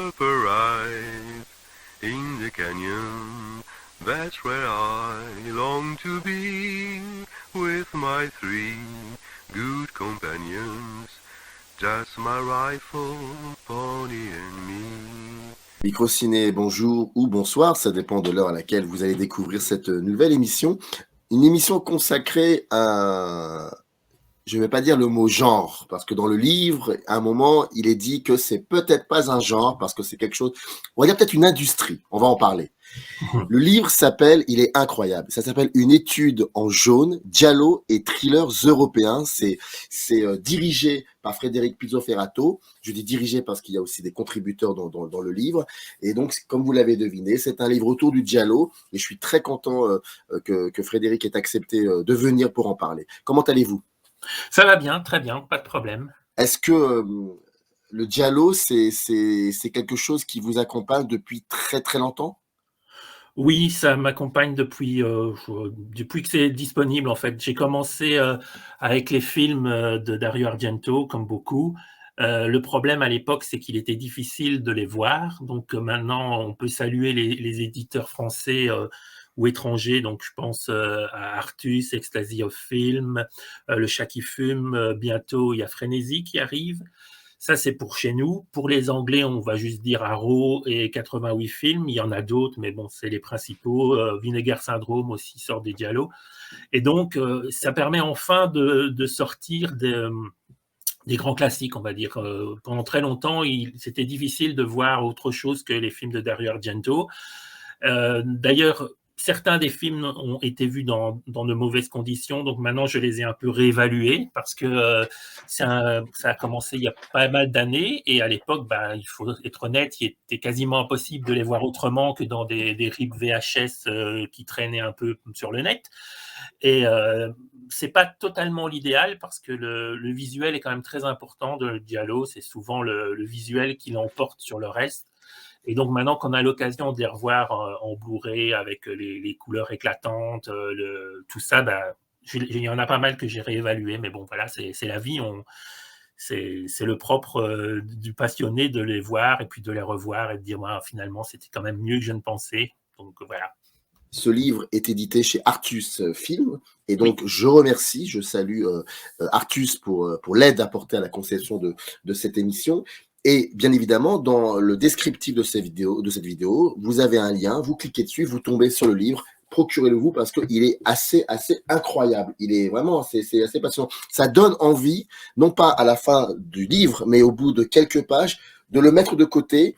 up arrive in the canyon. That's where I long to be with my three good companions. Just my rifle, pony and me. Microciné, bonjour ou bonsoir, ça dépend de l'heure à laquelle vous allez découvrir cette nouvelle émission. Une émission consacrée à, je ne vais pas dire le mot genre, parce que dans le livre, à un moment, il est dit que c'est peut-être pas un genre, parce que c'est quelque chose, on va dire peut-être une industrie, on va en parler. Le livre s'appelle, il est incroyable, ça s'appelle Une étude en jaune, Giallo et thrillers européens. C'est dirigé par Frédéric Pizzoferrato. Je dis dirigé parce qu'il y a aussi des contributeurs dans le livre. Et donc, comme vous l'avez deviné, c'est un livre autour du Giallo. Et je suis très content que Frédéric ait accepté de venir pour en parler. Comment allez-vous ? Ça va bien, très bien, pas de problème. Est-ce que le Giallo, c'est quelque chose qui vous accompagne depuis très très longtemps ? Oui, ça m'accompagne depuis que c'est disponible en fait. J'ai commencé avec les films de Dario Argento, comme beaucoup. Le problème à l'époque, c'est qu'il était difficile de les voir. Donc maintenant, on peut saluer les éditeurs français ou étrangers. Donc je pense à Artus, Ecstasy of Film, Le Chat qui fume. Bientôt, il y a Frénésie qui arrive. Ça, c'est pour chez nous. Pour les Anglais, on va juste dire Arrow et 88 films. Il y en a d'autres, mais bon, c'est les principaux. Vinegar Syndrome aussi sort des Giallo. Et donc, ça permet enfin de sortir des grands classiques, on va dire. Pendant très longtemps, c'était difficile de voir autre chose que les films de Dario Argento. D'ailleurs, certains des films ont été vus dans de mauvaises conditions, donc maintenant je les ai un peu réévalués parce que ça a commencé il y a pas mal d'années et à l'époque, il faut être honnête, il était quasiment impossible de les voir autrement que dans des RIP VHS qui traînaient un peu sur le net. Et c'est pas totalement l'idéal parce que le visuel est quand même très important de Giallo, c'est souvent le visuel qui l'emporte sur le reste. Et donc maintenant qu'on a l'occasion de les revoir en Blu-ray avec les couleurs éclatantes, tout ça, il y en a pas mal que j'ai réévalué, mais bon voilà, c'est la vie, c'est le propre du passionné de les voir et puis de les revoir et de dire finalement c'était quand même mieux que je ne pensais. Donc voilà. Ce livre est édité chez Artus Film et donc je salue Artus pour l'aide apportée à la conception de cette émission. Et bien évidemment, dans le descriptif de cette vidéo, vous avez un lien, vous cliquez dessus, vous tombez sur le livre, procurez-le-vous parce qu'il est assez incroyable. Il est vraiment, c'est assez passionnant. Ça donne envie, non pas à la fin du livre, mais au bout de quelques pages, de le mettre de côté,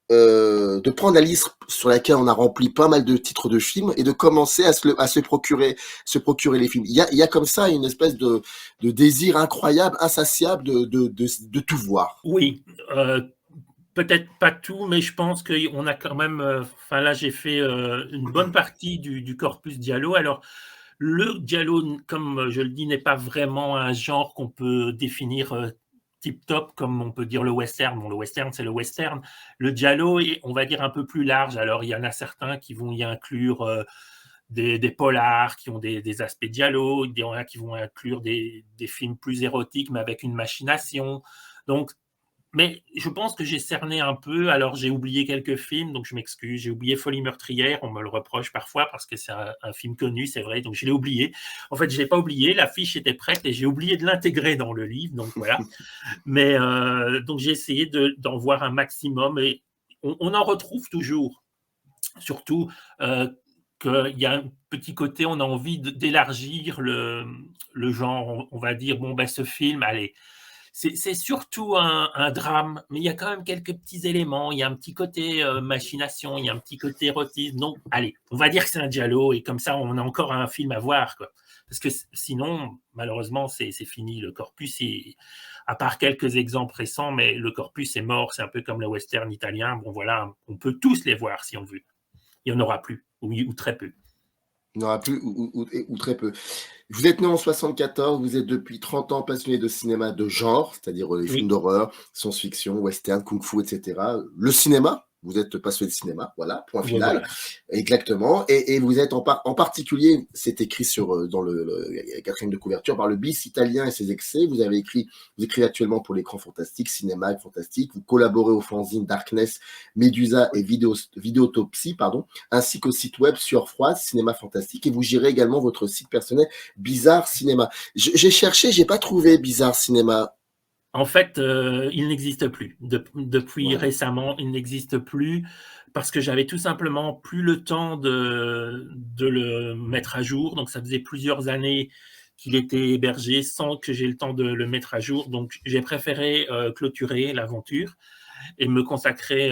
de prendre la liste sur laquelle on a rempli pas mal de titres de films et de commencer à se procurer les films. Il y a comme ça une espèce de désir incroyable, insatiable de tout voir. Oui, peut-être pas tout, mais je pense qu'on a quand même. Enfin là, j'ai fait une bonne partie du corpus Giallo. Alors, le Giallo, comme je le dis, n'est pas vraiment un genre qu'on peut définir tip-top, comme on peut dire le western. Bon, le western, c'est le western. Le Giallo est, on va dire, un peu plus large. Alors, il y en a certains qui vont y inclure des polars, qui ont des aspects Giallo. Il y en a qui vont inclure des films plus érotiques, mais avec une machination. Donc, mais je pense que j'ai cerné un peu. Alors, j'ai oublié quelques films, donc je m'excuse. J'ai oublié Folie meurtrière, on me le reproche parfois parce que c'est un film connu, c'est vrai, donc je l'ai oublié. En fait, je ne l'ai pas oublié, la fiche était prête et j'ai oublié de l'intégrer dans le livre, donc voilà. Mais donc j'ai essayé d'en voir un maximum et on en retrouve toujours. Surtout qu'il y a un petit côté, on a envie d'élargir le genre. On va dire, ce film, allez, c'est surtout un drame, mais il y a quand même quelques petits éléments. Il y a un petit côté machination, il y a un petit côté érotisme. Donc, allez, on va dire que c'est un giallo et comme ça, on a encore un film à voir, quoi. Parce que sinon, malheureusement, c'est fini. Le corpus, à part quelques exemples récents, mais le corpus est mort. C'est un peu comme le western italien. Bon, voilà, on peut tous les voir si on veut. Il n'y en aura plus, ou très peu. Il n'y en aura plus ou très peu. Vous êtes né en 74, vous êtes depuis 30 ans passionné de cinéma de genre, c'est-à-dire les films d'horreur, science-fiction, western, kung-fu, etc. Le cinéma, Vous êtes passionné de cinéma, voilà, point Ouais, final. voilà. Exactement. Et vous êtes en particulier, c'est écrit dans le quatrième de couverture, par le bis italien et ses excès. Vous écrivez actuellement pour l'écran fantastique, Cinéma fantastique. Vous collaborez au fanzine Darkness, Medusa et Vidéotopsie, pardon, ainsi qu'au site web Sueur Froide, Cinéma Fantastique. Et vous gérez également votre site personnel Bizarre Cinéma. J'ai cherché, j'ai pas trouvé Bizarre Cinéma. En fait, il n'existe plus. Depuis Voilà. récemment, il n'existe plus parce que j'avais tout simplement plus le temps de le mettre à jour. Donc, ça faisait plusieurs années qu'il était hébergé sans que j'aie le temps de le mettre à jour. Donc, j'ai préféré clôturer l'aventure et me consacrer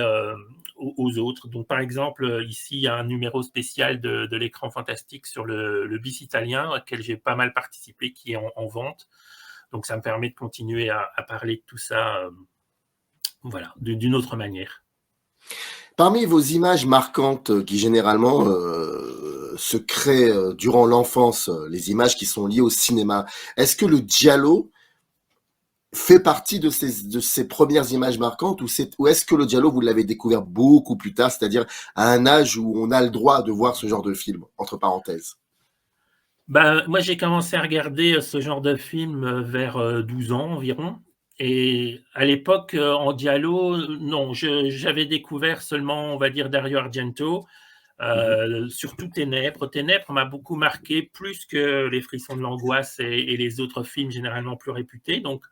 aux autres. Donc, par exemple, ici, il y a un numéro spécial de l'écran fantastique sur le bis italien, auquel j'ai pas mal participé, qui est en vente. Donc, ça me permet de continuer à parler de tout ça voilà, d'une autre manière. Parmi vos images marquantes qui généralement se créent durant l'enfance, les images qui sont liées au cinéma, est-ce que le giallo fait partie de ces premières images marquantes ou est-ce que le giallo, vous l'avez découvert beaucoup plus tard, c'est-à-dire à un âge où on a le droit de voir ce genre de film, entre parenthèses? Moi, j'ai commencé à regarder ce genre de film vers 12 ans environ. Et à l'époque, en giallo, non, j'avais découvert seulement, on va dire, Dario Argento, surtout Ténèbres. Ténèbres m'a beaucoup marqué, plus que Les Frissons de l'Angoisse et les autres films généralement plus réputés. Donc,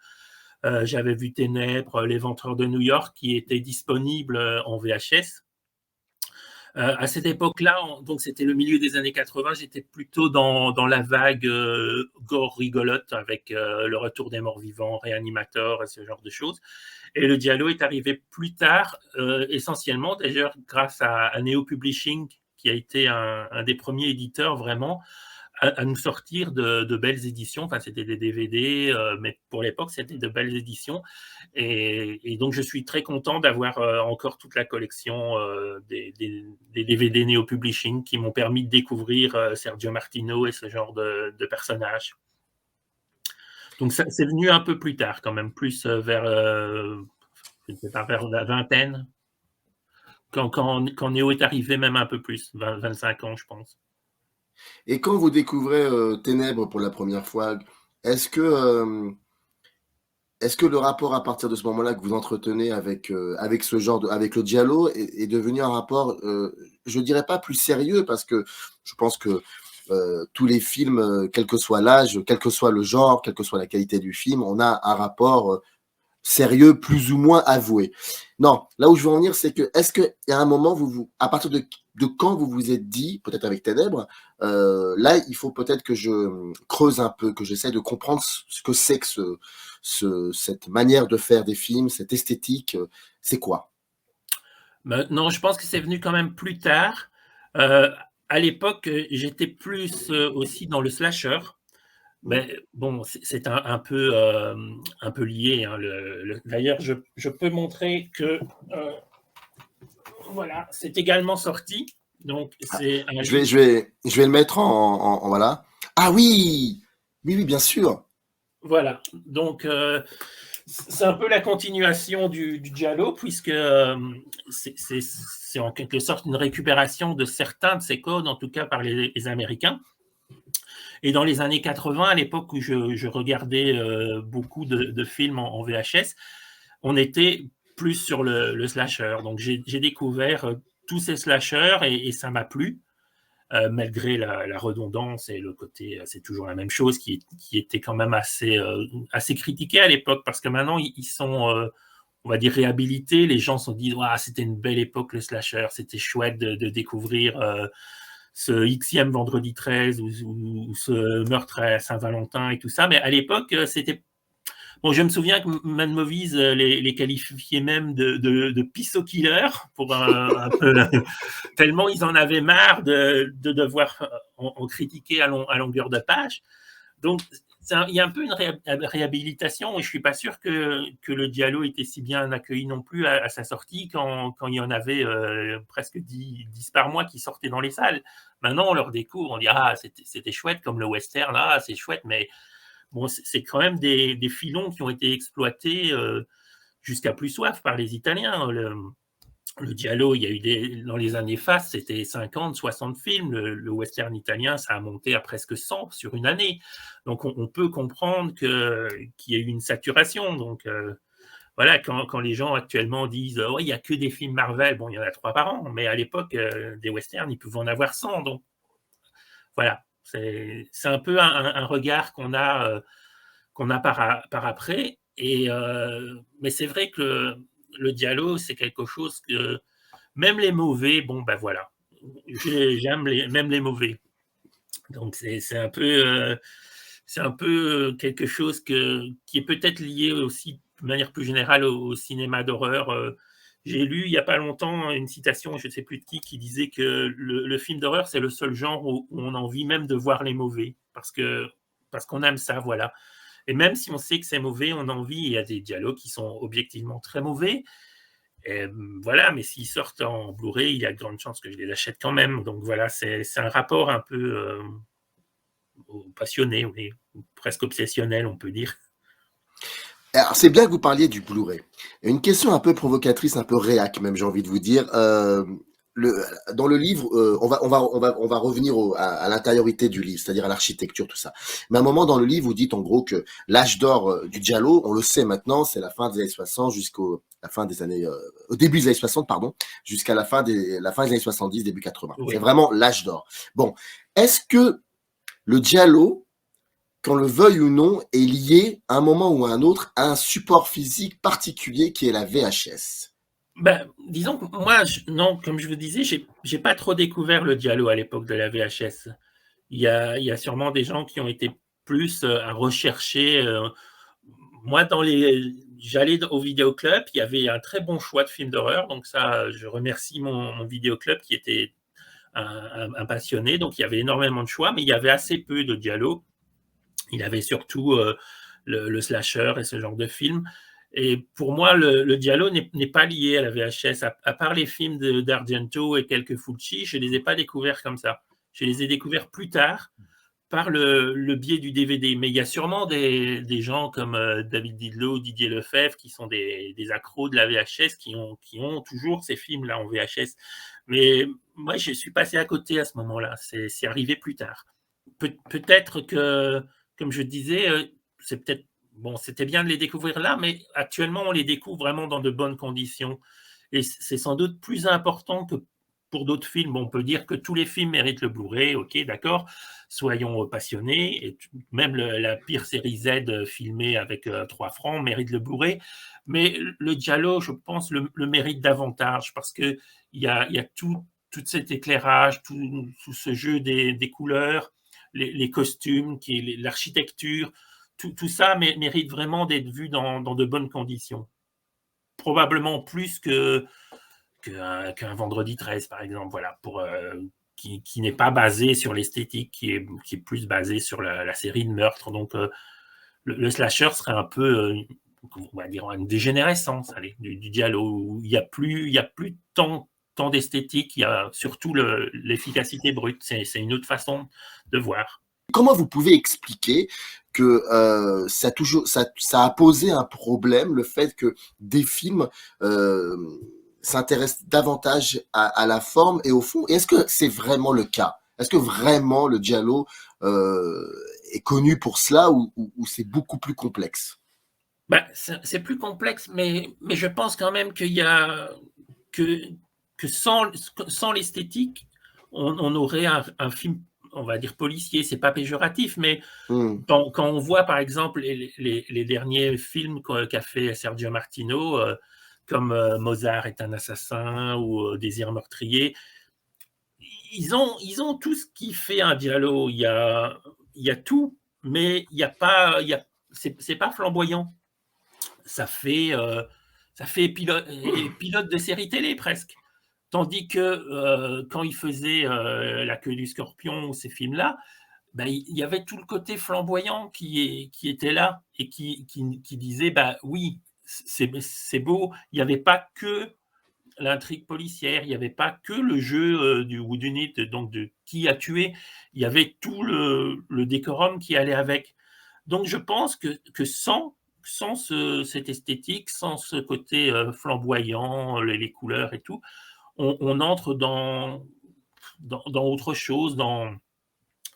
j'avais vu Ténèbres, L'Éventreur de New York, qui était disponible en VHS. À cette époque-là, donc c'était le milieu des années 80, j'étais plutôt dans la vague gore rigolote avec Le Retour des morts vivants, Réanimator et ce genre de choses. Et le giallo est arrivé plus tard, essentiellement d'ailleurs grâce à Neo Publishing, qui a été un des premiers éditeurs vraiment à nous sortir de belles éditions. Enfin, c'était des DVD, mais pour l'époque, c'était de belles éditions. Et donc, je suis très content d'avoir encore toute la collection des DVD Neo Publishing qui m'ont permis de découvrir Sergio Martino et ce genre de personnages. Donc, c'est venu un peu plus tard, quand même, plus vers la vingtaine, quand Neo est arrivé, même un peu plus, 25 ans, je pense. Et quand vous découvrez Ténèbres pour la première fois, est-ce que euh, est-ce que le rapport à partir de ce moment-là que vous entretenez avec ce genre avec le giallo est devenu un rapport, je dirais pas plus sérieux parce que je pense que tous les films, quel que soit l'âge, quel que soit le genre, quelle que soit la qualité du film, on a un rapport sérieux plus ou moins avoué. Non, là où je veux en venir, c'est que est-ce qu'il y a un moment, à partir de quand vous vous êtes dit, peut-être avec Ténèbres, là, il faut peut-être que je creuse un peu, que j'essaie de comprendre ce que c'est que cette manière de faire des films, cette esthétique, c'est quoi? Non, je pense que c'est venu quand même plus tard. Euh, à l'époque, j'étais plus aussi dans le slasher. Mais bon, c'est un peu lié. Hein, d'ailleurs, je peux montrer que voilà, c'est également sorti. Donc, Ah, c'est un je vais, livre. je vais, je vais le mettre voilà. Ah oui, oui, oui, bien sûr. Voilà. Donc, c'est un peu la continuation du giallo, puisque c'est en quelque sorte une récupération de certains de ces codes, en tout cas par les Américains. Et dans les années 80, à l'époque où je regardais beaucoup de films en VHS, on était plus sur le slasher. Donc, j'ai découvert tous ces slashers et ça m'a plu, malgré la redondance et le côté, c'est toujours la même chose, qui était quand même assez critiqué à l'époque, parce que maintenant, ils sont, on va dire, réhabilités. Les gens se sont dit, ah, c'était une belle époque, le slasher, c'était chouette de découvrir ce Xème vendredi 13 ou ce meurtre à Saint-Valentin et tout ça. Mais à l'époque, c'était. Bon, je me souviens que Mad Movies les qualifiait même de pissau killer pour un peu, tellement ils en avaient marre de devoir en critiquer à longueur de page. Donc, il y a un peu une réhabilitation et je ne suis pas sûr que le Diallo était si bien accueilli non plus à sa sortie quand il y en avait presque 10 par mois qui sortaient dans les salles. Maintenant, on leur découvre, on dit « Ah, c'était chouette comme le western, ah, c'est chouette », mais bon, c'est quand même des filons qui ont été exploités jusqu'à plus soif par les Italiens. Le giallo, il y a eu dans les années fastes, c'était 50, 60 films. Le western italien, ça a monté à presque 100 sur une année. Donc, on peut comprendre qu'il y a eu une saturation. Donc, voilà, quand les gens actuellement disent oh, il n'y a que des films Marvel, bon, il y en a 3 par an, mais à l'époque, des westerns, ils pouvaient en avoir 100. Donc, voilà, c'est un peu un regard qu'on a par après. Mais c'est vrai que le dialogue, c'est quelque chose que même les mauvais, bon, ben voilà, j'aime même les mauvais. Donc, c'est un peu quelque chose qui est peut-être lié aussi, de manière plus générale, au cinéma d'horreur. J'ai lu il n'y a pas longtemps une citation, je ne sais plus de qui disait que le film d'horreur, c'est le seul genre où on a envie même de voir les mauvais, parce qu'on aime ça, voilà. Et même si on sait que c'est mauvais, on a envie, il y a des dialogues qui sont objectivement très mauvais, et voilà, mais s'ils sortent en Blu-ray, il y a de grandes chances que je les achète quand même. Donc voilà, c'est un rapport un peu passionné, oui, presque obsessionnel, on peut dire. Alors, c'est bien que vous parliez du Blu-ray. Une question un peu provocatrice, un peu réac même, j'ai envie de vous dire. Dans le livre, on va revenir à l'intériorité du livre, c'est-à-dire à l'architecture, tout ça. Mais à un moment dans le livre, vous dites en gros que l'âge d'or du giallo, on le sait maintenant, c'est la fin des années 60 au début des années 60, pardon, jusqu'à la fin des années 70, début 80. Oui. C'est vraiment l'âge d'or. Bon, est-ce que le giallo, qu'on le veuille ou non, est lié à un moment ou à un autre à un support physique particulier qui est la VHS? Ben, disons que moi, non, comme je vous disais, j'ai pas trop découvert le giallo à l'époque de la VHS. Il y a sûrement des gens qui ont été plus à rechercher. Moi, j'allais au vidéoclub, il y avait un très bon choix de films d'horreur, donc ça, je remercie mon vidéoclub qui était un passionné, donc il y avait énormément de choix, mais il y avait assez peu de giallo. Il y avait surtout le slasher et ce genre de films. Et pour moi, le giallo n'est pas lié à la VHS. À part les films d'Argento et quelques Fulci, je ne les ai pas découverts comme ça. Je les ai découverts plus tard par le biais du DVD. Mais il y a sûrement des gens comme David Didlot, Didier Lefebvre, qui sont des accros de la VHS, qui ont toujours ces films-là en VHS. Mais moi, je suis passé à côté à ce moment-là. C'est arrivé plus tard. Peut-être que, comme je disais, c'est peut-être bon, c'était bien de les découvrir là, mais actuellement, on les découvre vraiment dans de bonnes conditions. Et c'est sans doute plus important que pour d'autres films. On peut dire que tous les films méritent le Blu-ray, ok, d'accord, soyons passionnés. Et même la pire série Z filmée avec 3 francs mérite le Blu-ray. Mais le giallo, je pense, le mérite davantage parce qu'il y a tout cet éclairage, tout ce jeu des couleurs, les costumes, l'architecture, tout ça mérite vraiment d'être vu dans de bonnes conditions. Probablement plus qu'un Vendredi 13, par exemple, voilà, qui n'est pas basé sur l'esthétique, qui est plus basé sur la série de meurtres. Donc, le slasher serait un peu, on va dire, une dégénérescence du dialogue, où il n'y a plus tant d'esthétique, il y a surtout l'efficacité brute. C'est une autre façon de voir. Comment vous pouvez expliquer que ça a posé un problème, le fait que des films s'intéressent davantage à la forme et au fond? Et est-ce que c'est vraiment le cas? Est-ce que vraiment le giallo est connu pour cela ou c'est beaucoup plus complexe? Ben, c'est plus complexe, mais je pense quand même qu'il y a que sans l'esthétique, on aurait un film, on va dire policier, c'est pas péjoratif, mais quand on voit par exemple les derniers films qu'a fait Sergio Martino, comme Mozart est un assassin ou Désir meurtrier, ils ont tout ce qui fait un giallo. Il y a tout, mais c'est pas flamboyant. Ça fait pilote de série télé presque. Tandis que quand il faisait La queue du scorpion ou ces films-là, ben, il y avait tout le côté flamboyant qui était là et qui disait bah oui, c'est beau. Il n'y avait pas que l'intrigue policière, il n'y avait pas que le jeu du whodunit, donc de qui a tué. Il y avait tout le décorum qui allait avec. Donc je pense que sans sans cette esthétique, sans ce côté flamboyant, les couleurs et tout, on entre dans autre chose, dans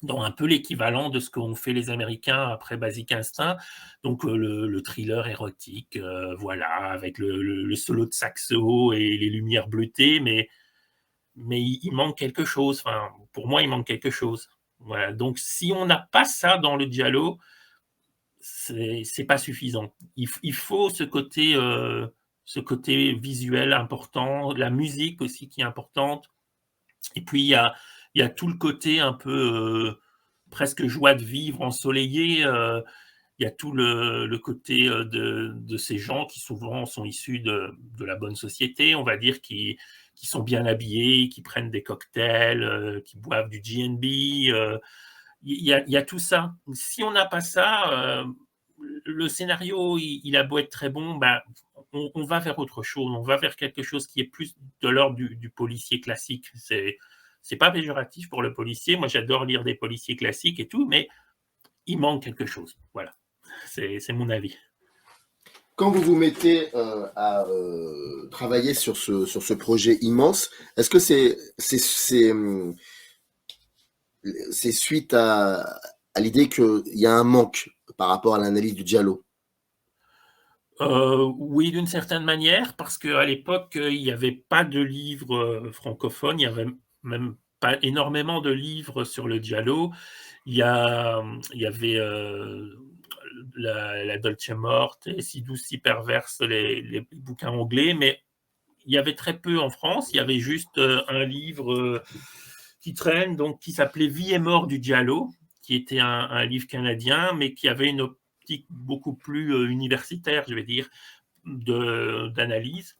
un peu l'équivalent de ce qu'ont fait les Américains après Basic Instinct, donc le thriller érotique, voilà, avec le solo de saxo et les lumières bleutées, mais il manque quelque chose. Enfin, pour moi, il manque quelque chose. Voilà. Donc, si on n'a pas ça dans le giallo, c'est pas suffisant. Il faut ce côté visuel important, la musique aussi qui est importante. Et puis, il y a tout le côté un peu presque joie de vivre, ensoleillé. Il y a tout le côté de ces gens qui souvent sont issus de la bonne société, on va dire, qui sont bien habillés, qui prennent des cocktails, qui boivent du G&B. Il y a tout ça. Si on n'a pas ça, le scénario, il a beau être très bon, bah, on va vers autre chose. On va vers quelque chose qui est plus de l'ordre du policier classique. C'est pas péjoratif pour le policier. Moi, j'adore lire des policiers classiques et tout, mais il manque quelque chose. Voilà. C'est mon avis. Quand vous vous mettez à travailler sur ce projet immense, est-ce que c'est suite à l'idée qu'il y a un manque par rapport à l'analyse du giallo? Oui, d'une certaine manière, parce qu'à l'époque, il n'y avait pas de livres francophones, il n'y avait même pas énormément de livres sur le giallo. Il y avait la Dolce Morte, et Si douce, si perverse, les bouquins anglais, mais il y avait très peu en France. Il y avait juste un livre qui traîne, donc qui s'appelait Vie et mort du giallo, qui était un livre canadien, mais qui avait une optique beaucoup plus universitaire, je vais dire, d'analyse.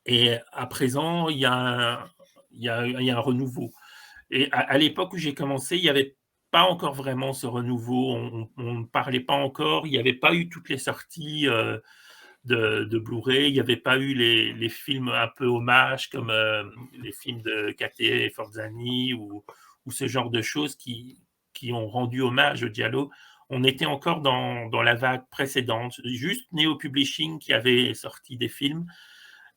Et à présent, il y a un renouveau. Et à l'époque où j'ai commencé, il n'y avait pas encore vraiment ce renouveau. On ne parlait pas encore. Il n'y avait pas eu toutes les sorties de Blu-ray. Il n'y avait pas eu les films un peu hommages comme les films de Katé Forzani ou ce genre de choses qui ont rendu hommage au giallo. On était encore dans la vague précédente, juste Neo Publishing qui avait sorti des films.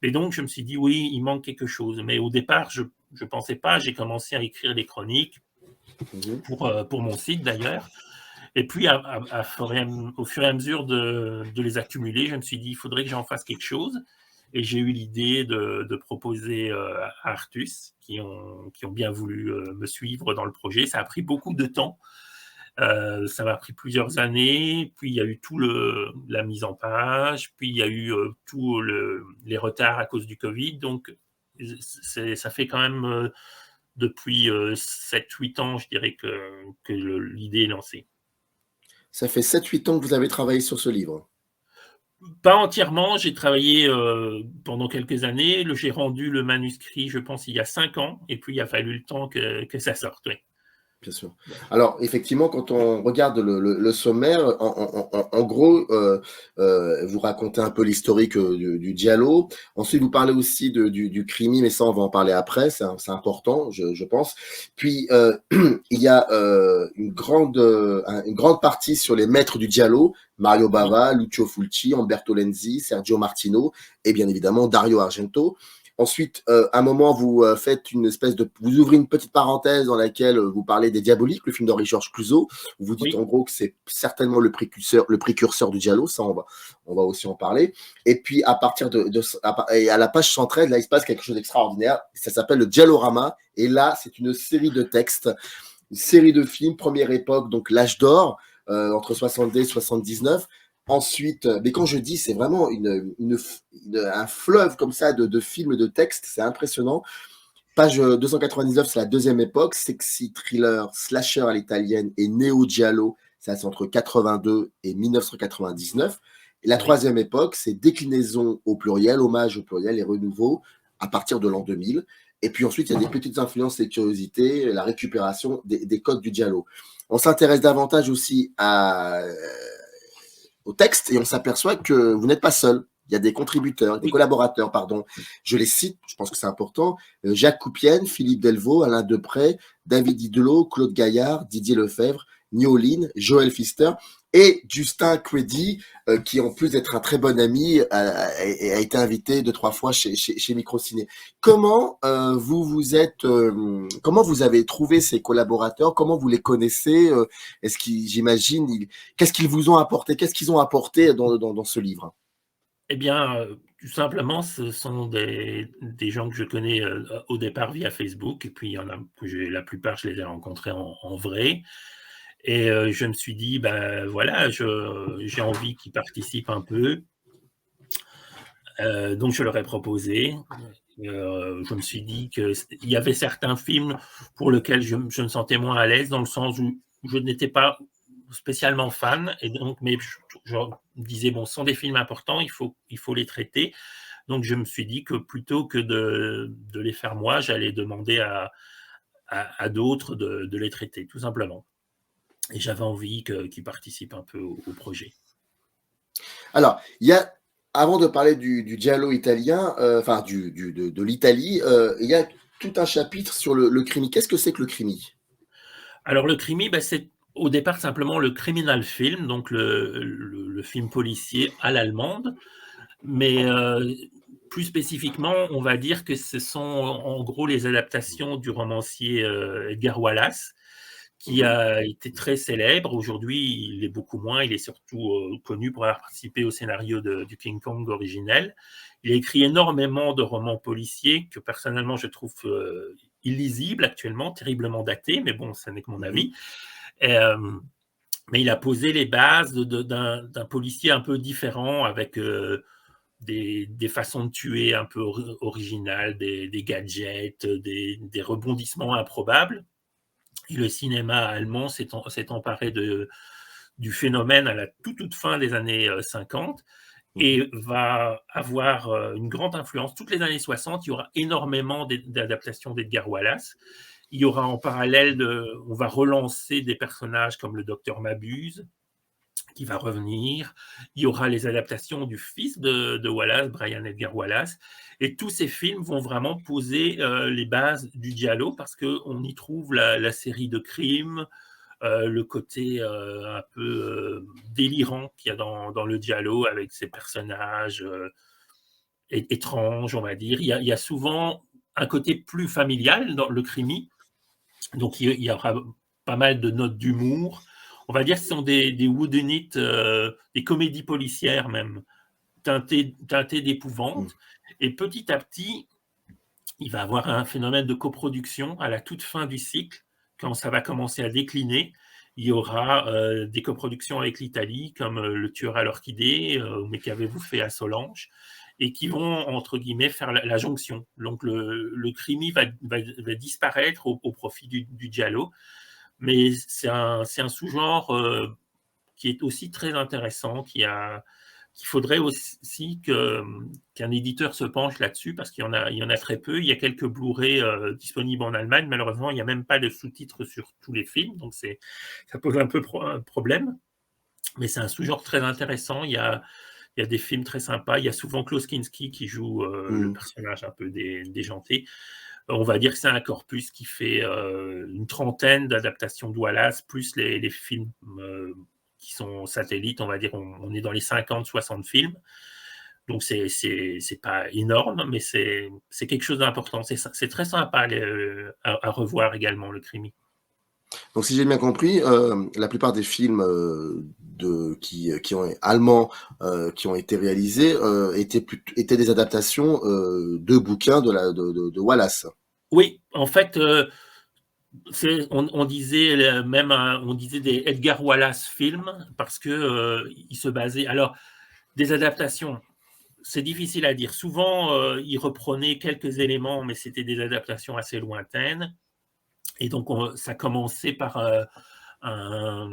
Et donc, je me suis dit, oui, il manque quelque chose. Mais au départ, je ne pensais pas. J'ai commencé à écrire des chroniques pour mon site, d'ailleurs. Et puis, au fur et à mesure de les accumuler, je me suis dit, il faudrait que j'en fasse quelque chose. Et j'ai eu l'idée de proposer à Artus, qui ont bien voulu me suivre dans le projet. Ça a pris beaucoup de temps. Ça m'a pris plusieurs années, puis il y a eu la mise en page, puis il y a eu tous les retards à cause du Covid, donc ça fait quand même depuis 7-8 ans, je dirais, que l'idée est lancée. Ça fait 7-8 ans que vous avez travaillé sur ce livre? Pas entièrement, j'ai travaillé pendant quelques années, j'ai rendu le manuscrit, je pense, il y a 5 ans, et puis il a fallu le temps que ça sorte, oui. Bien sûr. Alors, effectivement, quand on regarde le sommaire, en gros, vous racontez un peu l'historique du giallo. Ensuite, vous parlez aussi du crimi, mais ça, on va en parler après. C'est important, je pense. Puis, il y a une grande partie sur les maîtres du giallo. Mario Bava, Lucio Fulci, Umberto Lenzi, Sergio Martino et bien évidemment Dario Argento. Ensuite, à un moment, vous faites vous ouvrez une petite parenthèse dans laquelle vous parlez des Diaboliques, le film d'Henri-Georges Clouzot. Vous dites en gros que c'est certainement le précurseur du giallo. Ça, on va aussi en parler. Et puis, à la page 113, là, il se passe quelque chose d'extraordinaire. Ça s'appelle le Giallorama. Et là, c'est une série de textes, une série de films, première époque, donc l'âge d'or, entre 70 et 79. Ensuite, mais quand je dis, c'est vraiment un fleuve comme ça de films, de textes, c'est impressionnant. Page 299, c'est la deuxième époque, sexy thriller, slasher à l'italienne et néo-giallo, ça c'est entre 82 et 1999. Et la troisième époque, c'est déclinaison au pluriel, hommage au pluriel et renouveau à partir de l'an 2000. Et puis ensuite, il y a des petites influences et curiosités, la récupération des codes du giallo. On s'intéresse davantage aussi au texte et on s'aperçoit que vous n'êtes pas seul. Il y a des contributeurs, des collaborateurs, pardon. Je les cite, je pense que c'est important. Jacques Coupienne, Philippe Delvaux, Alain Deprez, David Didelot, Claude Gaillard, Didier Lefebvre, Nioline, Joël Pfister et Justin Credy, qui en plus d'être un très bon ami, a été invité 2-3 fois chez Microciné. Comment comment vous avez trouvé ces collaborateurs? Comment vous les connaissez? Est-ce qu'ils, j'imagine, qu'est-ce qu'ils vous ont apporté? Qu'est-ce qu'ils ont apporté dans ce livre? Eh bien, tout simplement, ce sont des gens que je connais au départ via Facebook, et puis il y en a que la plupart, je les ai rencontrés en vrai. Et je me suis dit, ben voilà, j'ai envie qu'ils participent un peu. Donc je leur ai proposé. Je me suis dit qu'il y avait certains films pour lesquels je me sentais moins à l'aise, dans le sens où je n'étais pas spécialement fan, et donc, mais je me disais, bon, ce sont des films importants, il faut les traiter. Donc je me suis dit que plutôt que de les faire moi, j'allais demander à d'autres de les traiter, tout simplement. Et j'avais envie qu'ils participent un peu au projet. Alors, avant de parler du giallo italien, enfin de l'Italie, il y a tout un chapitre sur le crimi. Qu'est-ce que c'est que le crimi? Alors le crimi, c'est au départ simplement le criminal film, donc le film policier à l'allemande, mais plus spécifiquement, on va dire que ce sont en gros les adaptations du romancier Edgar Wallace, qui a été très célèbre. Aujourd'hui, il est beaucoup moins. Il est surtout connu pour avoir participé au scénario du King Kong originel. Il a écrit énormément de romans policiers que personnellement je trouve illisibles actuellement, terriblement datés, mais bon, ce n'est que mon avis. Mais il a posé les bases d'un policier un peu différent, avec des façons de tuer un peu originales, des gadgets, des rebondissements improbables. Et le cinéma allemand s'est emparé du phénomène à la toute fin des années 50 et va avoir une grande influence. Toutes les années 60, il y aura énormément d'adaptations d'Edgar Wallace. Il y aura en parallèle, on va relancer des personnages comme le docteur Mabuse, qui va revenir. Il y aura les adaptations du fils de Wallace, Brian Edgar Wallace. Et tous ces films vont vraiment poser les bases du giallo, parce qu'on y trouve la série de crimes, le côté un peu délirant qu'il y a dans le giallo, avec ces personnages étranges, on va dire. Il y a souvent un côté plus familial dans le crimi. Donc il y aura pas mal de notes d'humour. On va dire que ce sont des whodunit, des comédies policières même, teintées d'épouvante. Et petit à petit, il va y avoir un phénomène de coproduction à la toute fin du cycle, quand ça va commencer à décliner. Il y aura des coproductions avec l'Italie, comme Le Tueur à l'Orchidée, Mais qu'avez-vous fait à Solange, et qui vont, entre guillemets, faire la jonction. Donc le crimi va disparaître au profit du giallo, mais c'est un sous-genre qui est aussi très intéressant, qu'il faudrait aussi qu'un éditeur se penche là-dessus, parce qu'il y en a très peu. Il y a quelques Blu-ray disponibles en Allemagne. Malheureusement, il n'y a même pas de sous-titres sur tous les films, donc ça pose un peu un problème. Mais c'est un sous-genre très intéressant. Il y a des films très sympas. Il y a souvent Klaus Kinski qui joue le personnage un peu déjanté. On va dire que c'est un corpus qui fait une trentaine d'adaptations de Wallace, plus les films qui sont satellites. On va dire on est dans les 50-60 films. Donc c'est pas énorme, mais c'est quelque chose d'important. C'est très sympa à revoir également, le crimi. Donc, si j'ai bien compris, la plupart des films allemands qui ont été réalisés étaient des adaptations de bouquins de Wallace. Oui, en fait, on disait on disait des Edgar Wallace films, parce que il se basait. Alors, des adaptations, c'est difficile à dire. Souvent, il reprenait quelques éléments, mais c'était des adaptations assez lointaines. Et donc, ça commençait par un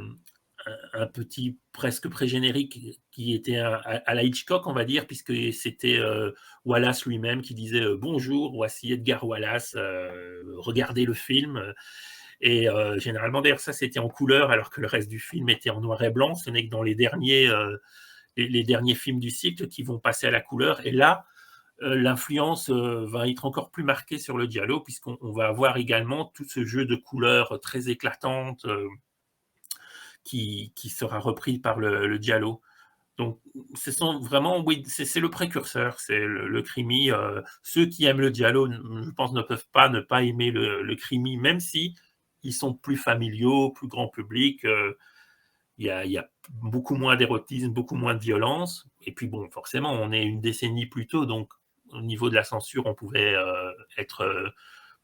petit presque pré-générique qui était à la Hitchcock, on va dire, puisque c'était Wallace lui-même qui disait bonjour, voici Edgar Wallace, regardez le film. Et généralement, d'ailleurs, ça c'était en couleur, alors que le reste du film était en noir et blanc. Ce n'est que dans les derniers films du cycle qui vont passer à la couleur. Et là, l'influence va être encore plus marquée sur le giallo, puisqu'on va avoir également tout ce jeu de couleurs très éclatantes qui sera repris par le giallo. Donc, ce sont vraiment, oui, c'est le précurseur, c'est le crimi. Ceux qui aiment le giallo, je pense, ne peuvent pas ne pas aimer le crimi, même si ils sont plus familiaux, plus grand public. Il y a beaucoup moins d'érotisme, beaucoup moins de violence. Et puis, bon, forcément, on est une décennie plus tôt, donc au niveau de la censure, on pouvait être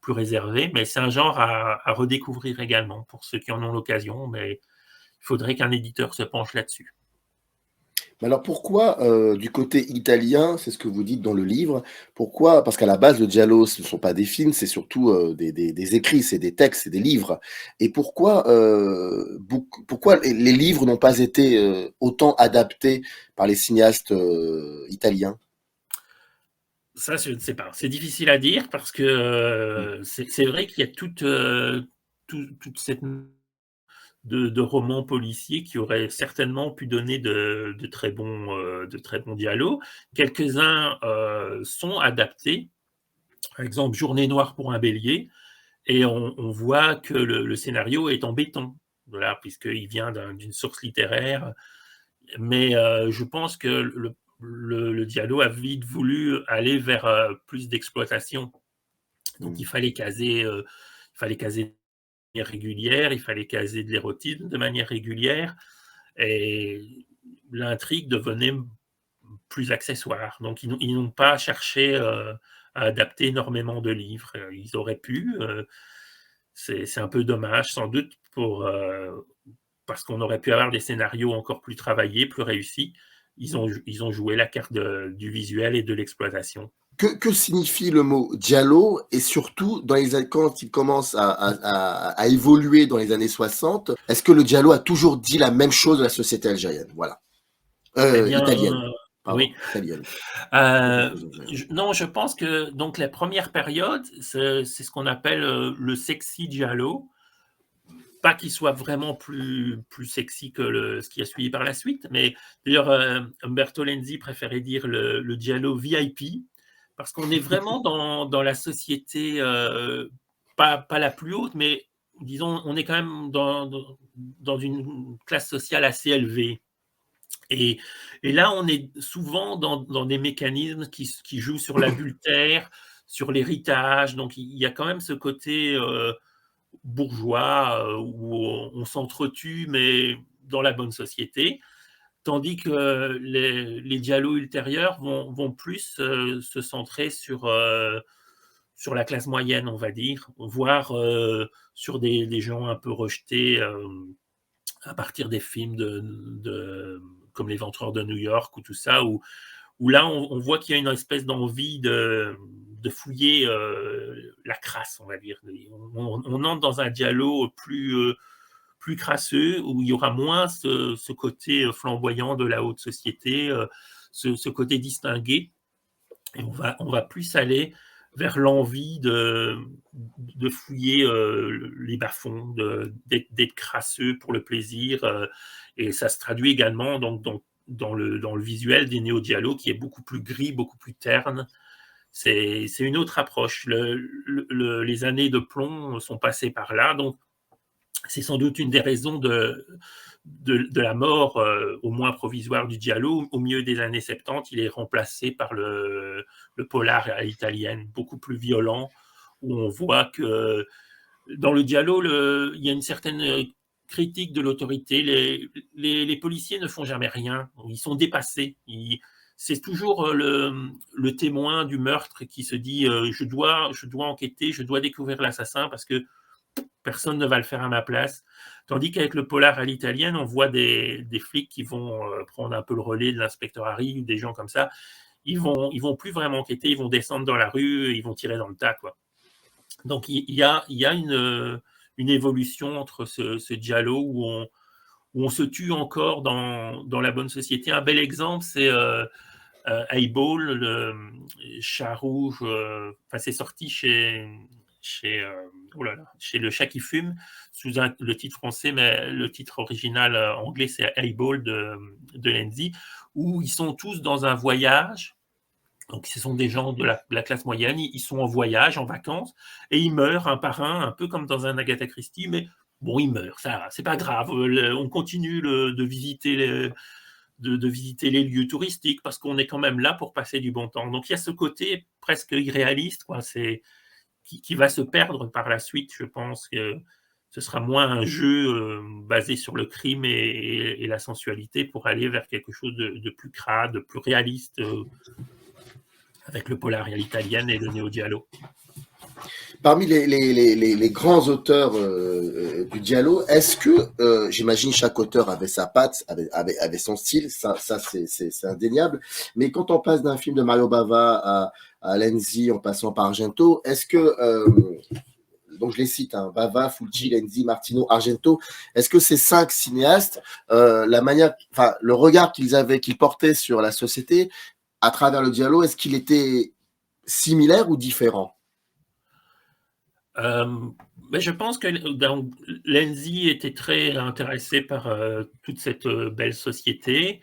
plus réservé. Mais c'est un genre à redécouvrir également pour ceux qui en ont l'occasion. Mais il faudrait qu'un éditeur se penche là-dessus. Mais alors pourquoi, du côté italien, c'est ce que vous dites dans le livre, pourquoi parce qu'à la base, le giallo, ce ne sont pas des films, c'est surtout, des écrits, c'est des textes, c'est des livres et pourquoi, pourquoi les livres n'ont pas été, autant adaptés par les cinéastes, italiens? Ça, je ne sais pas. C'est difficile à dire parce que Mmh. c'est vrai qu'il y a toute cette de romans policiers qui auraient certainement pu donner de très bons dialogues. Quelques-uns sont adaptés. Par exemple, Journée noire pour un bélier, et on voit que le scénario est en béton, voilà, puisqu'il vient d'une source littéraire. Mais je pense que le dialogue a vite voulu aller vers plus d'exploitation. Donc Mmh. il fallait caser de manière régulière, il fallait caser de l'érotisme de manière régulière, et l'intrigue devenait plus accessoire. Donc ils n'ont pas cherché à adapter énormément de livres. Ils auraient pu. C'est un peu dommage, sans doute, parce qu'on aurait pu avoir des scénarios encore plus travaillés, plus réussis. Ils ont joué la carte du visuel et de l'exploitation. Que signifie le mot giallo et surtout quand il commence à évoluer dans les années 60, est-ce que le giallo a toujours dit la même chose de la société algérienne? Voilà. Eh bien, Italienne, pardon, oui. italienne. Euh, non, je pense que donc la première période, c'est ce qu'on appelle le sexy giallo. Pas qu'il soit vraiment plus sexy que ce qui a suivi par la suite, mais d'ailleurs, Umberto Lenzi préférait dire le giallo VIP, parce qu'on est vraiment dans la société, pas la plus haute, mais disons, on est quand même dans une classe sociale assez élevée. Et, et là, on est souvent dans des mécanismes qui jouent sur l'adultère, sur l'héritage. Donc, il y a quand même ce côté bourgeois où on s'entretue, mais dans la bonne société. Tandis que les dialogues ultérieurs vont plus se centrer sur la classe moyenne, on va dire, voire sur des gens un peu rejetés à partir des films comme Les Ventreurs de New York ou tout ça, où là, on voit qu'il y a une espèce d'envie de fouiller la crasse, on va dire. On entre dans un dialogue plus crasseux, où il y aura moins ce côté flamboyant de la haute société, ce côté distingué. Et on va plus aller vers l'envie de fouiller les bas-fonds, d'être crasseux pour le plaisir. Et ça se traduit également donc, dans le visuel des néo-dialogues, qui est beaucoup plus gris, beaucoup plus terne. C'est une autre approche. Les années de plomb sont passées par là, donc c'est sans doute une des raisons de la mort, au moins provisoire, du giallo. Au milieu des années 70, il est remplacé par le polar à l'italienne, beaucoup plus violent, où on voit que dans le giallo, il y a une certaine critique de l'autorité. Les policiers ne font jamais rien, ils sont dépassés. C'est toujours le témoin du meurtre qui se dit je dois enquêter, je dois découvrir l'assassin parce que personne ne va le faire à ma place. Tandis qu'avec le polar à l'italienne, on voit des flics qui vont prendre un peu le relais de l'inspecteur Harry ou des gens comme ça. Ils vont plus vraiment enquêter, ils vont descendre dans la rue, ils vont tirer dans le tas, quoi. Donc il y a une évolution entre ce giallo où on se tue encore dans la bonne société. Un bel exemple, c'est Eyeball, le chat rouge. C'est sorti chez Le Chat qui fume, sous le titre français, mais le titre original anglais, c'est Eyeball de Lenzi, où ils sont tous dans un voyage. Donc, ce sont des gens de la classe moyenne, ils sont en voyage, en vacances, et ils meurent un par un peu comme dans un Agatha Christie, mais bon, il meurt, ça, c'est pas grave. On continue de visiter de visiter les lieux touristiques parce qu'on est quand même là pour passer du bon temps. Donc il y a ce côté presque irréaliste, quoi. Qui va se perdre par la suite. Je pense que ce sera moins un jeu basé sur le crime et la sensualité pour aller vers quelque chose de plus crade, de plus réaliste avec le polar à l'italienne et le néo-giallo. Parmi les grands auteurs du giallo, est-ce que, j'imagine chaque auteur avait sa patte, avait son style, ça c'est indéniable, mais quand on passe d'un film de Mario Bava à Lenzi en passant par Argento, est-ce que, donc je les cite, hein, Bava, Fulci, Lenzi, Martino, Argento, est-ce que ces 5 cinéastes, la manière, enfin le regard qu'ils portaient sur la société à travers le giallo, est-ce qu'il était similaire ou différent? Mais je pense que Lenzi était très intéressé par toute cette belle société.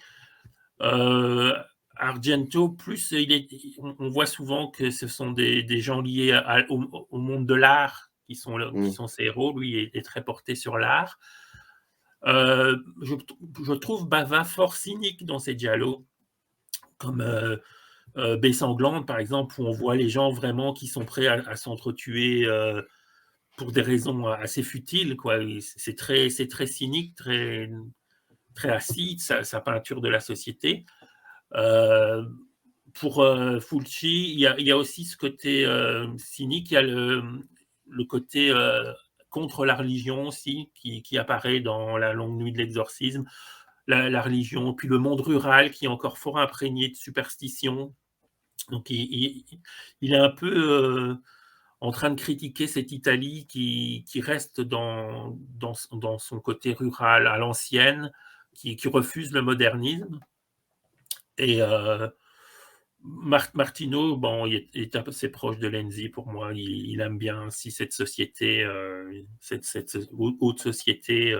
Argento, plus on voit souvent que ce sont des gens liés au monde de l'art qui sont ses héros. Lui est très porté sur l'art. Je trouve Bava fort cynique dans ses dialogues, comme Baie sanglante, par exemple, où on voit les gens vraiment qui sont prêts à s'entretuer pour des raisons assez futiles, quoi. C'est très cynique, très acide, sa peinture de la société. Pour Fulci, il y a aussi ce côté cynique, il y a le côté contre la religion aussi, qui apparaît dans La longue nuit de l'exorcisme, la religion, puis le monde rural qui est encore fort imprégné de superstition. Donc il est un peu en train de critiquer cette Italie qui reste dans son côté rural à l'ancienne, qui refuse le modernisme. Et Martino, bon, il est assez proche de Lenzi pour moi. Il aime bien aussi cette société, cette haute société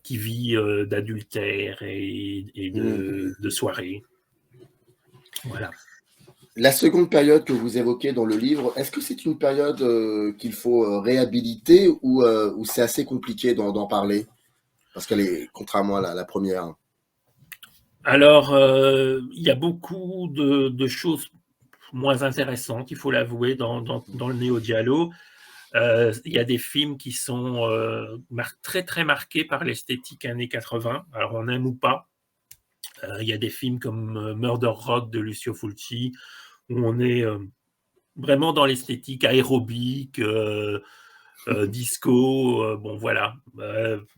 qui vit d'adultère et de soirées. Voilà. La seconde période que vous évoquez dans le livre, est-ce que c'est une période qu'il faut réhabiliter ou c'est assez compliqué d'en parler? Parce qu'elle est, contrairement à la première. Alors, il y a beaucoup de choses moins intéressantes, il faut l'avouer, dans le néo-giallo. Il y a des films qui sont très marqués par l'esthétique années 80, alors on aime ou pas. Il y a des films comme Murder Rock de Lucio Fulci, où on est vraiment dans l'esthétique aérobique, disco, bon voilà.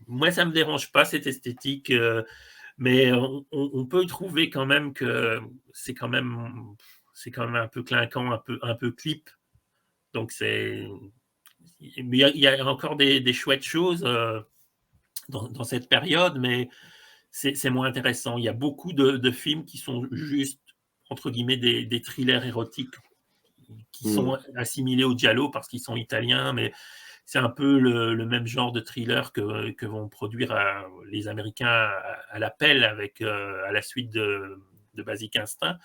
Moi, ça ne me dérange pas, cette esthétique, mais on peut trouver quand même que c'est quand même un peu clinquant, un peu clip. Donc il y a encore des chouettes choses dans cette période, mais c'est moins intéressant. Il y a beaucoup de films qui sont juste, entre guillemets, des thrillers érotiques qui sont assimilés au giallo parce qu'ils sont italiens, mais c'est un peu le même genre de thriller que vont produire les Américains à l'appel à la suite de Basic Instinct,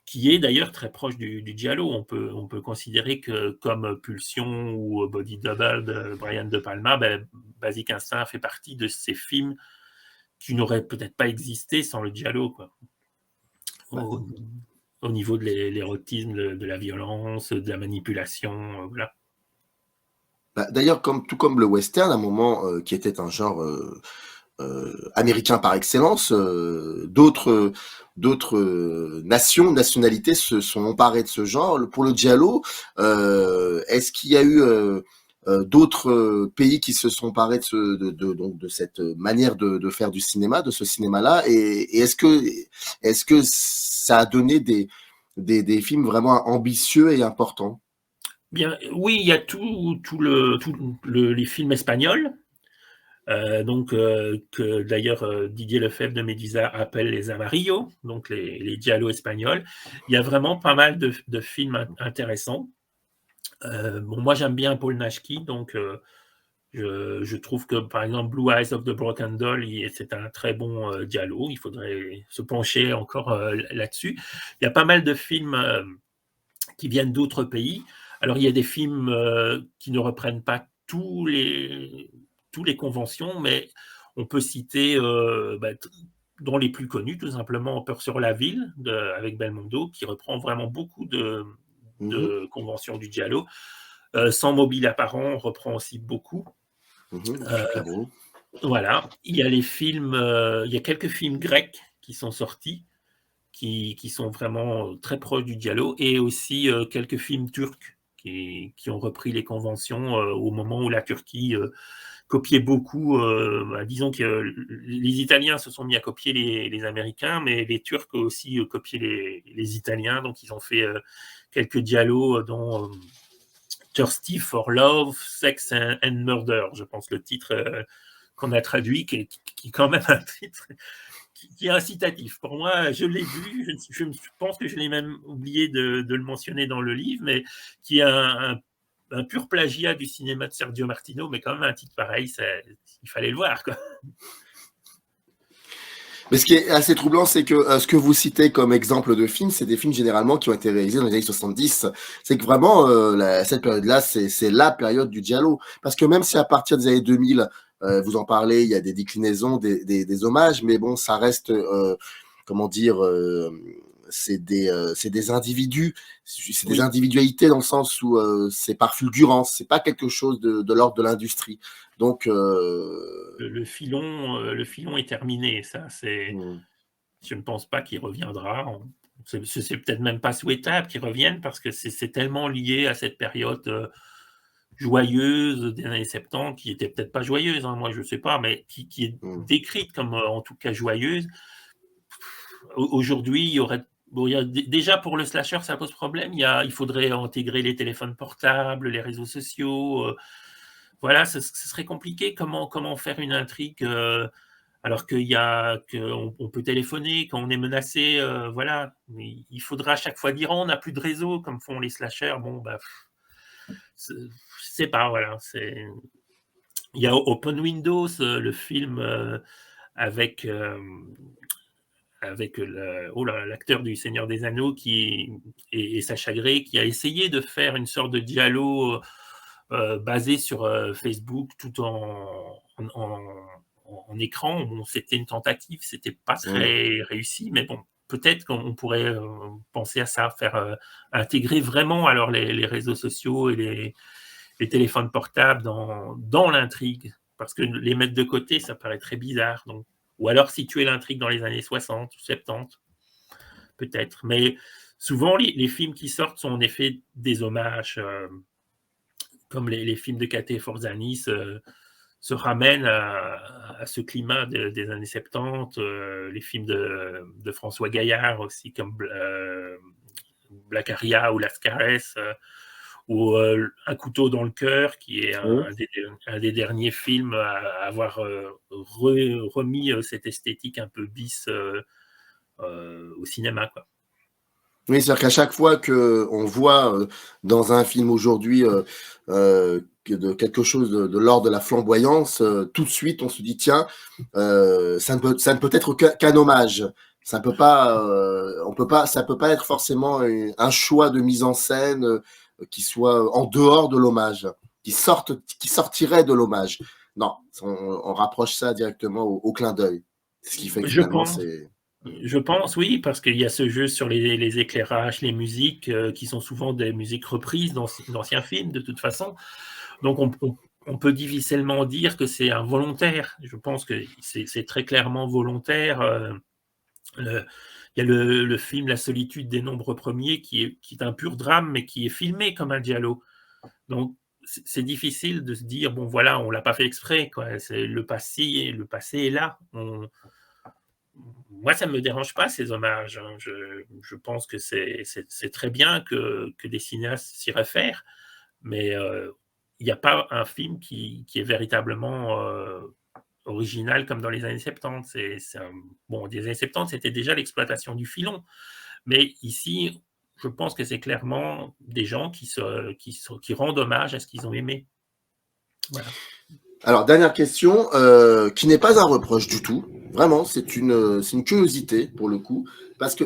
qui est d'ailleurs très proche du giallo. On peut considérer que, comme Pulsion ou Body Double de Brian De Palma, Basic Instinct fait partie de ces films qui n'auraient peut-être pas existé sans le giallo, quoi. Au niveau de l'érotisme, de la violence, de la manipulation, voilà. D'ailleurs, tout comme le western, à un moment qui était un genre américain par excellence, d'autres nationalités se sont emparées de ce genre. Pour le giallo, est-ce qu'il y a eu d'autres pays qui se sont emparés de cette manière de faire du cinéma, de ce cinéma-là, et est-ce que ça a donné des films vraiment ambitieux et importants? Bien, oui, il y a les films espagnols, que d'ailleurs Didier Lefebvre de Médisa appelle les Amarillos, donc les giallo espagnols. Il y a vraiment pas mal de films intéressants. Bon, moi j'aime bien Paul Naschy, donc je trouve que par exemple Blue Eyes of the Broken Doll, c'est un très bon giallo. Il faudrait se pencher encore là-dessus. Il y a pas mal de films qui viennent d'autres pays. Alors il y a des films qui ne reprennent pas tous les conventions, mais on peut citer dans les plus connus, tout simplement Peur sur la ville avec Belmondo, qui reprend vraiment beaucoup de conventions du giallo. Sans mobile apparent reprend aussi beaucoup. Voilà, il y a les films, il y a quelques films grecs qui sont sortis, qui sont vraiment très proches du giallo, et aussi quelques films turcs qui ont repris les conventions au moment où la Turquie copiait beaucoup. Disons que les Italiens se sont mis à copier les Américains, mais les Turcs aussi copiaient les Italiens, donc ils ont fait quelques giallos dont Thirsty for Love, Sex and Murder, je pense le titre qu'on a traduit, qui est quand même un titre qui est incitatif. Pour moi, je l'ai vu, je pense que je l'ai même oublié de le mentionner dans le livre, mais qui est un pur plagiat du cinéma de Sergio Martino, mais quand même un titre pareil, il fallait le voir, quoi. Mais ce qui est assez troublant, c'est que ce que vous citez comme exemple de films, c'est des films généralement qui ont été réalisés dans les années 70. C'est que vraiment, cette période-là, c'est la période du giallo. Parce que même si à partir des années 2000, vous en parlez, il y a des déclinaisons, des hommages, mais bon, ça reste, comment dire, c'est des individus, c'est des individualités dans le sens où c'est par fulgurance, c'est pas quelque chose de l'ordre de l'industrie. Donc le filon est terminé, ça c'est. Je ne pense pas qu'il reviendra. C'est peut-être même pas souhaitable qu'il revienne parce que c'est tellement lié à cette période joyeuse des années 70, qui était peut-être pas joyeuse, hein, moi je sais pas, mais qui est décrite comme en tout cas joyeuse. Aujourd'hui, il y aurait déjà pour le slasher, ça pose problème. Il faudrait intégrer les téléphones portables, les réseaux sociaux. Voilà, ce serait compliqué. Comment faire une intrigue alors qu'on peut téléphoner quand on est menacé, voilà. Mais il faudra à chaque fois dire on n'a plus de réseau comme font les slashers. Bon, je sais pas, voilà. Il y a Open Windows, le film avec l'acteur du Seigneur des Anneaux et Sacha Grey, qui a essayé de faire une sorte de giallo basé sur Facebook tout en écran. Bon, c'était une tentative, c'était pas très réussi, mais bon, peut-être qu'on pourrait penser à ça, faire intégrer vraiment alors les réseaux sociaux et les téléphones portables dans l'intrigue, parce que les mettre de côté, ça paraît très bizarre. Donc, ou alors situer l'intrigue dans les années 60 ou 70, peut-être. Mais souvent, les films qui sortent sont en effet des hommages, comme les films de Kate Forzani se ramènent à ce climat des années 70, les films de François Gaillard aussi, comme Black Aria ou Lascaris, ou Un couteau dans le cœur, qui est un des derniers films à avoir remis cette esthétique un peu bis au cinéma, quoi. Oui, c'est-à-dire qu'à chaque fois qu'on voit dans un film aujourd'hui quelque chose de l'ordre de la flamboyance, tout de suite on se dit tiens, ça ne peut être qu'un hommage. Ça peut pas, ça peut pas être forcément un choix de mise en scène qui soit en dehors de l'hommage, qui sortirait de l'hommage. Non, on rapproche ça directement au clin d'œil. Ce qui fait que finalement c'est. Je pense, oui, parce qu'il y a ce jeu sur les éclairages, les musiques, qui sont souvent des musiques reprises d'anciens films, de toute façon. Donc, on peut difficilement dire que c'est involontaire. Je pense que c'est très clairement volontaire. Il y a le film La solitude des nombres premiers, qui est un pur drame, mais qui est filmé comme un giallo. Donc, c'est difficile de se dire, bon, voilà, on ne l'a pas fait exprès, quoi. Le passé est là. Moi, ça ne me dérange pas, ces hommages. Hein. Je pense que c'est très bien que des cinéastes s'y réfèrent, mais il n'y a pas un film qui est véritablement original comme dans les années 70. Bon, des années 70, c'était déjà l'exploitation du filon, mais ici, je pense que c'est clairement des gens qui rendent hommage à ce qu'ils ont aimé. Voilà. Alors, dernière question, qui n'est pas un reproche du tout. Vraiment, c'est une curiosité pour le coup, parce que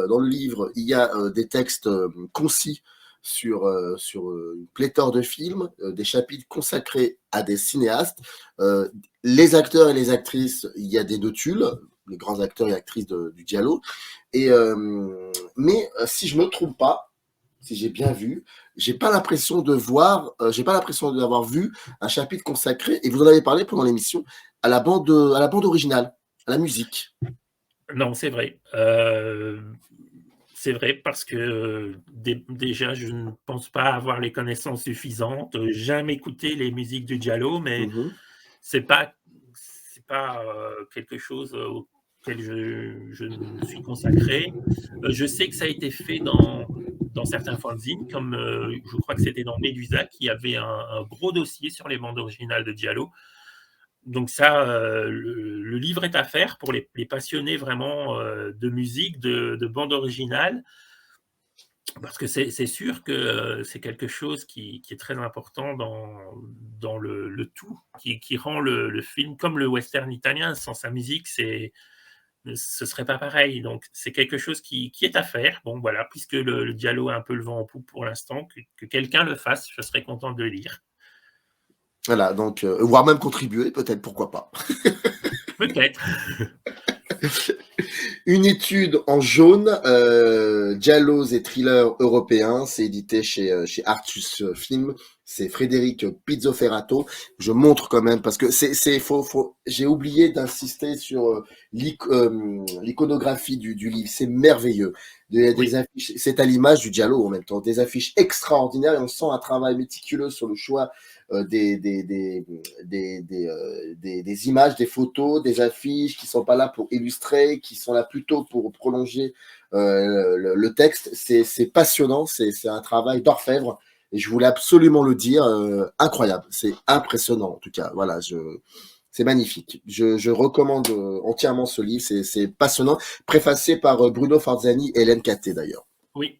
dans le livre, il y a des textes concis sur une pléthore de films, des chapitres consacrés à des cinéastes. Les acteurs et les actrices, il y a des notules, les grands acteurs et actrices du Giallo. Mais si je me trompe pas, si j'ai bien vu, j'ai pas l'impression d'avoir vu un chapitre consacré, et vous en avez parlé pendant l'émission, à la bande originale, à la musique. Non, c'est vrai. C'est vrai parce que déjà, je ne pense pas avoir les connaissances suffisantes. J'aime écouter les musiques du Giallo, mais c'est pas quelque chose auquel je me suis consacré. Je sais que ça a été fait dans certains fanzines, comme je crois que c'était dans Medusa, qui avait un gros dossier sur les bandes originales de Giallo. Donc ça, le livre est à faire pour les passionnés vraiment de musique, de bande originale, parce que c'est sûr que c'est quelque chose qui est très important dans le tout, qui rend le film comme le western italien. Sans sa musique, ce serait pas pareil. Donc c'est quelque chose qui est à faire. Bon voilà, puisque le Giallo a un peu le vent en poupe pour l'instant, que quelqu'un le fasse, je serais content de le lire. Voilà, donc, voire même contribuer, peut-être, pourquoi pas. Peut-être. Une étude en jaune, Giallos et thrillers européens, c'est édité chez Artus Film, c'est Frédéric Pizzoferrato. Je montre quand même, parce que j'ai oublié d'insister sur l'iconographie du livre, c'est merveilleux. Des affiches, c'est à l'image du Giallo en même temps, des affiches extraordinaires, et on sent un travail méticuleux sur le choix des images, des photos, des affiches qui sont pas là pour illustrer, qui sont là plutôt pour prolonger le texte. C'est passionnant, c'est un travail d'orfèvre, et je voulais absolument le dire, incroyable, c'est impressionnant en tout cas. Voilà, c'est magnifique. Je recommande entièrement ce livre, c'est passionnant, préfacé par Bruno Farzani et Hélène Caté d'ailleurs. Oui,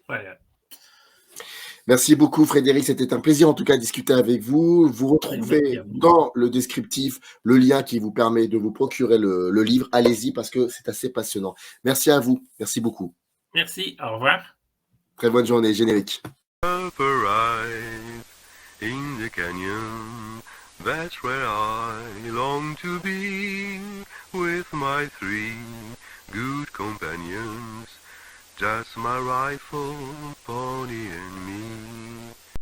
voilà. Merci beaucoup Frédéric, c'était un plaisir en tout cas de discuter avec vous. Vous retrouvez dans le descriptif le lien qui vous permet de vous procurer le livre. Allez-y parce que c'est assez passionnant. Merci à vous, merci beaucoup. Merci, au revoir. Très bonne journée, générique. In the canyon, that's where I long to be, with my 3 good companions, just my rifle, pony and me.